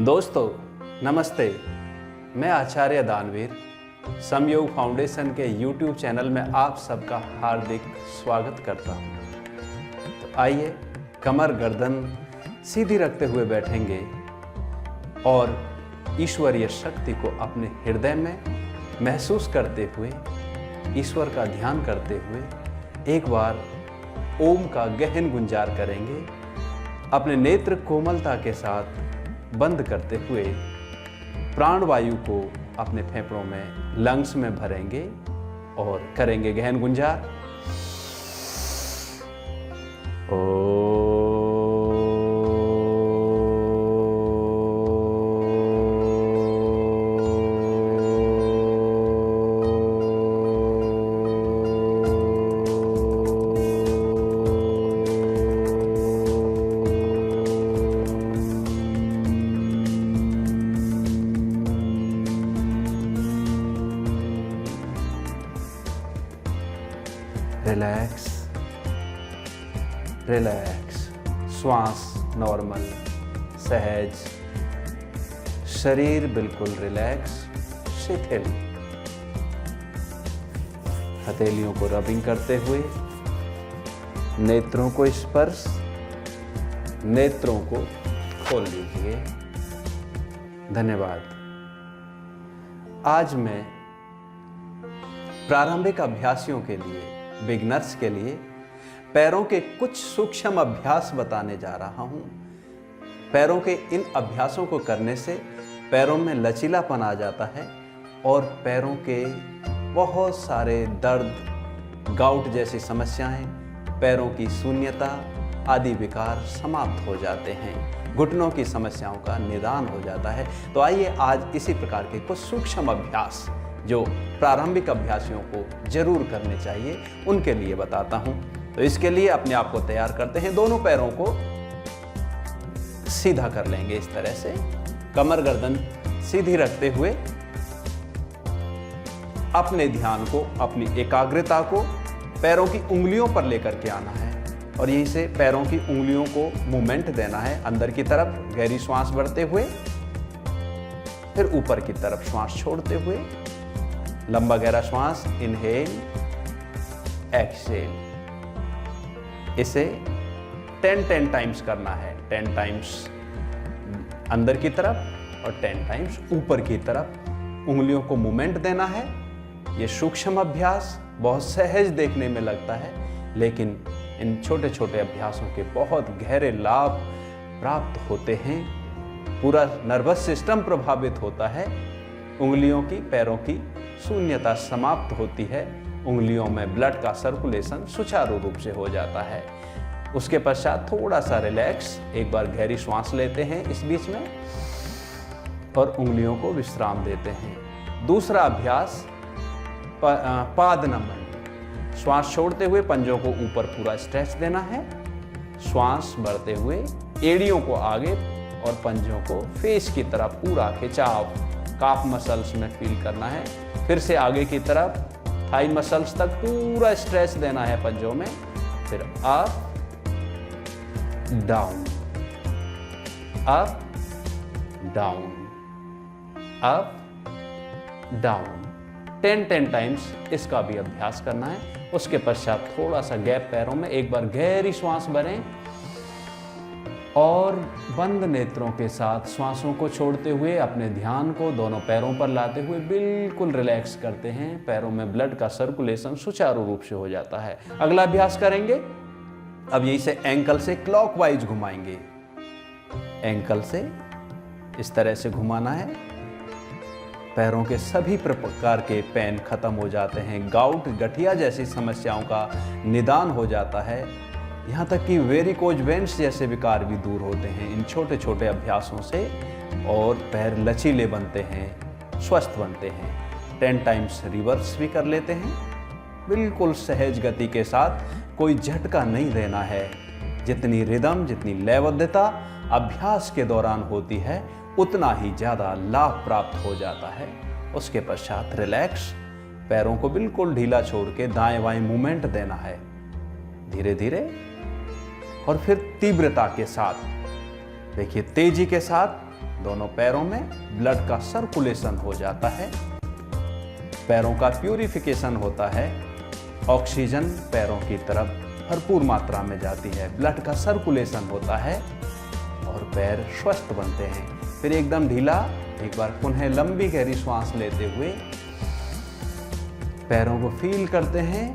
दोस्तों नमस्ते, मैं आचार्य दानवीर समयोग फाउंडेशन के YouTube चैनल में आप सबका हार्दिक स्वागत करता हूं। तो आइए कमर गर्दन सीधी रखते हुए बैठेंगे और ईश्वरीय शक्ति को अपने हृदय में महसूस करते हुए, ईश्वर का ध्यान करते हुए एक बार ओम का गहन गुंजार करेंगे। अपने नेत्र कोमलता के साथ बंद करते हुए प्राणवायु को अपने फेफड़ों में, लंग्स में भरेंगे और करेंगे गहन गुंजार। रिलैक्स रिलैक्स, श्वास नॉर्मल, सहज, शरीर बिल्कुल रिलैक्स, शिथिल। हथेलियों को रबिंग करते हुए नेत्रों को स्पर्श, नेत्रों को खोल लीजिए। धन्यवाद। आज मैं प्रारंभिक अभ्यासियों के लिए, बिगनर्स के लिए पैरों के कुछ सूक्ष्म अभ्यास बताने जा रहा हूं। पैरों के इन अभ्यासों को करने से पैरों में लचीलापन आ जाता है और पैरों के बहुत सारे दर्द, गाउट जैसी समस्याएं, पैरों की शून्यता आदि विकार समाप्त हो जाते हैं। घुटनों की समस्याओं का निदान हो जाता है। तो आइए आज इसी प्रकार के कुछ सूक्ष्म अभ्यास जो प्रारंभिक अभ्यासियों को जरूर करने चाहिए उनके लिए बताता हूं। तो इसके लिए अपने आप को तैयार करते हैं। दोनों पैरों को सीधा कर लेंगे इस तरह से, कमर गर्दन सीधी रखते हुए अपने ध्यान को, अपनी एकाग्रता को पैरों की उंगलियों पर लेकर के आना है और यहीं से पैरों की उंगलियों को मूवमेंट देना है अंदर की तरफ, गहरी श्वास भरते हुए, फिर ऊपर की तरफ श्वास छोड़ते हुए, लंबा गहरा श्वास, इनहेल, एक्सहेल। इसे 10 टाइम्स करना है। 10 टाइम्स अंदर की तरफ और 10 टाइम्स ऊपर की तरफ उंगलियों को मूवमेंट देना है। ये सूक्ष्म अभ्यास बहुत सहज देखने में लगता है, लेकिन इन छोटे छोटे अभ्यासों के बहुत गहरे लाभ प्राप्त होते हैं। पूरा नर्वस सिस्टम प्रभावित होता है। उंगलियों की, पैरों की शून्यता समाप्त होती है। उंगलियों में ब्लड का सर्कुलेशन सुचारू रूप से हो जाता है। उसके पश्चात थोड़ा सा रिलैक्स, एक बार गहरी श्वास लेते हैं इस बीच में और उंगलियों को विश्राम देते हैं। दूसरा अभ्यास पाद नमन। श्वास छोड़ते हुए पंजों को ऊपर पूरा स्ट्रेच देना है। श्वास बढ़ते हुए एड़ियों को आगे और पंजों को फेस की तरफ पूरा खिंचाव, काफ मसल्स में फील करना है। फिर से आगे की तरफ थाई मसल्स तक पूरा स्ट्रेच देना है पंजों में। फिर up down, up down, up down. 10 times इसका भी अभ्यास करना है। उसके पश्चात थोड़ा सा गैप पैरों में, एक बार गहरी श्वास भरें और बंद नेत्रों के साथ श्वासों को छोड़ते हुए अपने ध्यान को दोनों पैरों पर लाते हुए बिल्कुल रिलैक्स करते हैं। पैरों में ब्लड का सर्कुलेशन सुचारू रूप से हो जाता है। अगला अभ्यास करेंगे। अब यहीं से एंकल से क्लॉकवाइज घुमाएंगे। एंकल से इस तरह से घुमाना है। पैरों के सभी प्रकार के पेन खत्म हो जाते हैं। गाउट, गठिया जैसी समस्याओं का निदान हो जाता है। यहाँ तक कि वेरिकोज वेन्स जैसे विकार भी दूर होते हैं इन छोटे छोटे अभ्यासों से और पैर लचीले बनते हैं, स्वस्थ बनते हैं। 10 टाइम्स रिवर्स भी कर लेते हैं। बिल्कुल सहज गति के साथ, कोई झटका नहीं देना है। जितनी रिदम, जितनी लयबद्धता अभ्यास के दौरान होती है उतना ही ज़्यादा लाभ प्राप्त हो जाता है। उसके पश्चात रिलैक्स, पैरों को बिल्कुल ढीला छोड़ के दाएं बाएं मूवमेंट देना है धीरे धीरे और फिर तीव्रता के साथ। देखिए तेजी के साथ दोनों पैरों में ब्लड का सर्कुलेशन हो जाता है, पैरों का प्यूरिफिकेशन होता है, ऑक्सीजन पैरों की तरफ भरपूर मात्रा में जाती है, ब्लड का सर्कुलेशन होता है और पैर स्वस्थ बनते हैं। फिर एकदम ढीला, एक बार पुनः लंबी गहरी श्वास लेते हुए पैरों को फील करते हैं,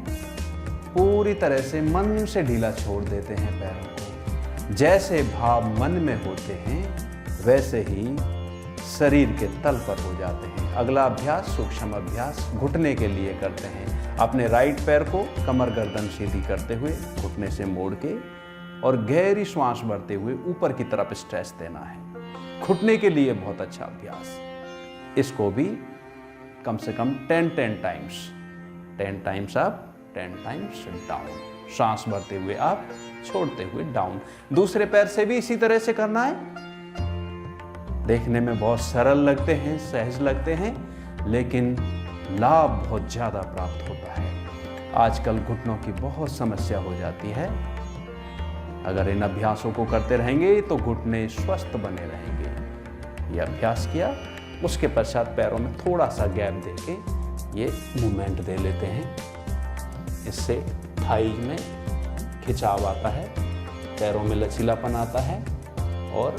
पूरी तरह से मन से ढीला छोड़ देते हैं पैरों को। जैसे भाव मन में होते हैं वैसे ही शरीर के तल पर हो जाते हैं। अगला अभ्यास सूक्ष्म अभ्यास घुटने के लिए करते हैं। अपने राइट पैर को कमर गर्दन सीधी करते हुए घुटने से मोड़ के और गहरी श्वास भरते हुए ऊपर की तरफ स्ट्रेच देना है। घुटने के लिए बहुत अच्छा अभ्यास। इसको भी कम से कम 10 times, 10 times up, 10 times down. सांस भरते हुए आप, छोड़ते हुए डाउन। दूसरे पैर से भी इसी तरह से करना है। देखने में बहुत सरल लगते हैं, सहज लगते हैं, लेकिन लाभ बहुत ज्यादा प्राप्त होता है। आजकल घुटनों की बहुत समस्या हो जाती है। अगर इन अभ्यासों को करते रहेंगे तो घुटने स्वस्थ बने रहेंगे। ये अभ्यास किया, उसके पश्चात पैरों में थोड़ा सा गैप देके ये मूवमेंट दे लेते हैं। इससे थाई में खिंचाव आता है, पैरों में लचीलापन आता है और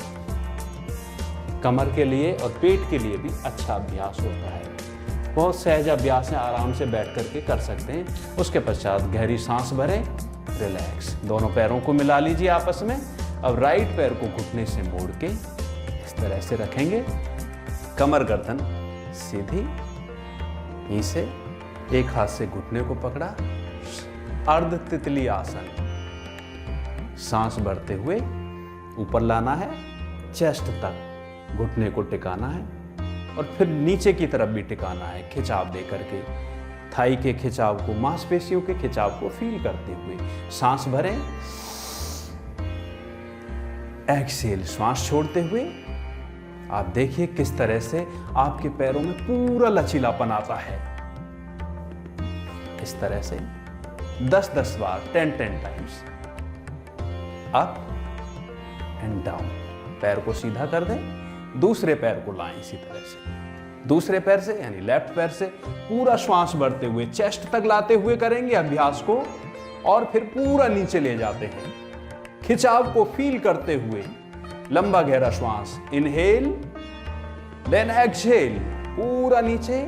कमर के लिए और पेट के लिए भी अच्छा अभ्यास होता है। बहुत सहज अभ्यास है, आराम से बैठ करके कर सकते हैं। उसके पश्चात गहरी सांस भरें, रिलैक्स। दोनों पैरों को मिला लीजिए आपस में। अब राइट पैर को घुटने से मोड़ के इस तरह से रखेंगे, कमर गर्दन सीधी, नीचे एक हाथ से घुटने को पकड़ा, अर्ध तितली आसन। सांस भरते हुए ऊपर लाना है, चेस्ट तक घुटने को टिकाना है और फिर नीचे की तरफ भी टिकाना है, खिंचाव दे करके। थाई के खिंचाव को, मांसपेशियों के खिंचाव को फील करते हुए सांस भरें, एक्सेल श्वास छोड़ते हुए। आप देखिए किस तरह से आपके पैरों में पूरा लचीलापन आता है। इस तरह से 10-10 बार, 10 टाइम्स अप एंड डाउन। पैर को सीधा कर दें, दूसरे पैर को लाएं इसी तरह से। दूसरे पैर से यानी लेफ्ट पैर से पूरा श्वास भरते हुए चेस्ट तक लाते हुए करेंगे अभ्यास को और फिर पूरा नीचे ले जाते हैं, खिंचाव को फील करते हुए। लंबा गहरा श्वास, इनहेल देन एक्सहेल, पूरा नीचे,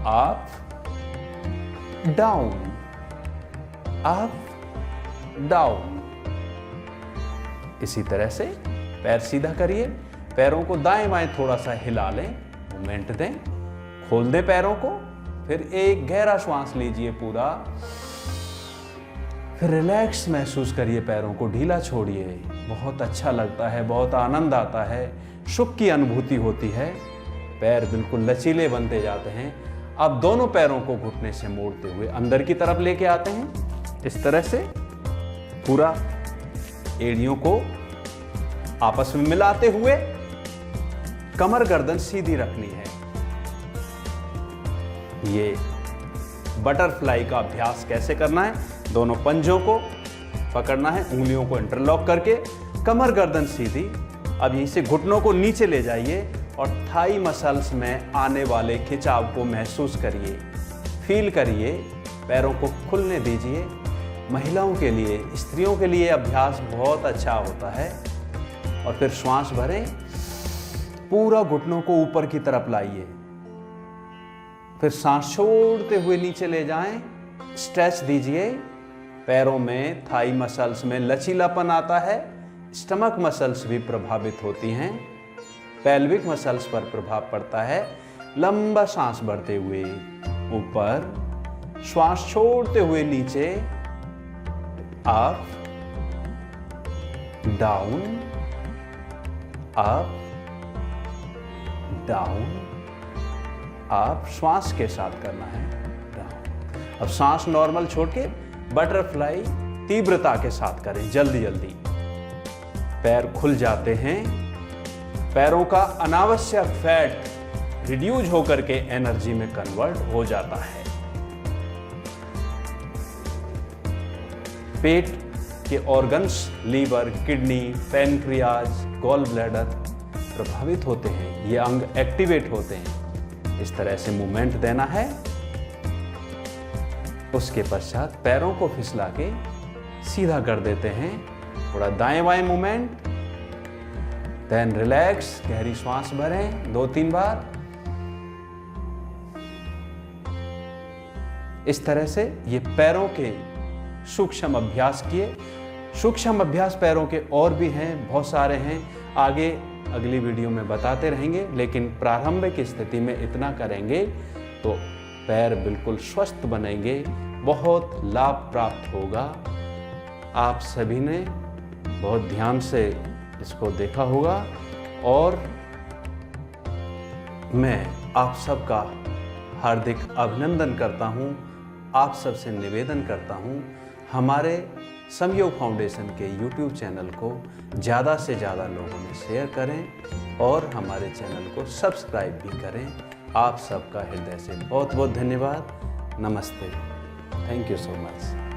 अप डाउन, अप डाउन। इसी तरह से पैर सीधा करिए, पैरों को दाएं बाएं थोड़ा सा हिला लें, मूवमेंट दें, खोल दें पैरों को, फिर एक गहरा श्वास लीजिए पूरा, फिर रिलैक्स महसूस करिए, पैरों को ढीला छोड़िए। बहुत अच्छा लगता है, बहुत आनंद आता है, सुख की अनुभूति होती है, पैर बिल्कुल लचीले बनते जाते हैं। अब दोनों पैरों को घुटने से मोड़ते हुए अंदर की तरफ लेके आते हैं, इस तरह से पूरा एड़ियों को आपस में मिलाते हुए कमर गर्दन सीधी रखनी है। ये बटरफ्लाई का अभ्यास कैसे करना है, दोनों पंजों को पकड़ना है, उंगलियों को इंटरलॉक करके, कमर गर्दन सीधी। अब यहीं से घुटनों को नीचे ले जाइए और थाई मसल्स में आने वाले खिंचाव को महसूस करिए, फील करिए, पैरों को खुलने दीजिए। महिलाओं के लिए, स्त्रियों के लिए अभ्यास बहुत अच्छा होता है। और फिर श्वास भरें, पूरा घुटनों को ऊपर की तरफ लाइए, फिर सांस छोड़ते हुए नीचे ले जाएं, स्ट्रेच दीजिए। पैरों में, थाई मसल्स में लचीलापन आता है, स्टमक मसल्स भी प्रभावित होती हैं, पेल्विक मसल्स पर प्रभाव पड़ता है। लंबा सांस भरते हुए ऊपर, श्वास छोड़ते हुए नीचे, up down, up down, up, श्वास के साथ करना है, डाउन। अब सांस नॉर्मल छोड़ के बटरफ्लाई तीव्रता के साथ करें, जल्दी जल्दी। पैर खुल जाते हैं, पैरों का अनावश्यक फैट रिड्यूस होकर के एनर्जी में कन्वर्ट हो जाता है। पेट के organs, liver, kidney, pancreas, gall bladder, प्रभावित होते हैं, ये अंग एक्टिवेट होते हैं। इस तरह से मूवमेंट देना है। उसके पश्चात पैरों को फिसला के सीधा कर देते हैं। थोड़ा दाएं बाएं मूवमेंट, देन रिलैक्स, गहरी श्वास भरें 2-3 बार। इस तरह से ये पैरों के सूक्ष्म अभ्यास किए। सूक्ष्म अभ्यास पैरों के और भी हैं, बहुत सारे हैं, आगे अगली वीडियो में बताते रहेंगे, लेकिन प्रारंभिक स्थिति में इतना करेंगे तो पैर बिल्कुल स्वस्थ बनेंगे, बहुत लाभ प्राप्त होगा। आप सभी ने बहुत ध्यान से इसको देखा होगा और मैं आप सबका हार्दिक अभिनंदन करता हूं। आप सबसे निवेदन करता हूं, हमारे समयोग फाउंडेशन के YouTube चैनल को ज़्यादा से ज़्यादा लोगों में शेयर करें और हमारे चैनल को सब्सक्राइब भी करें। आप सबका हृदय से बहुत बहुत धन्यवाद। नमस्ते। Thank you so much.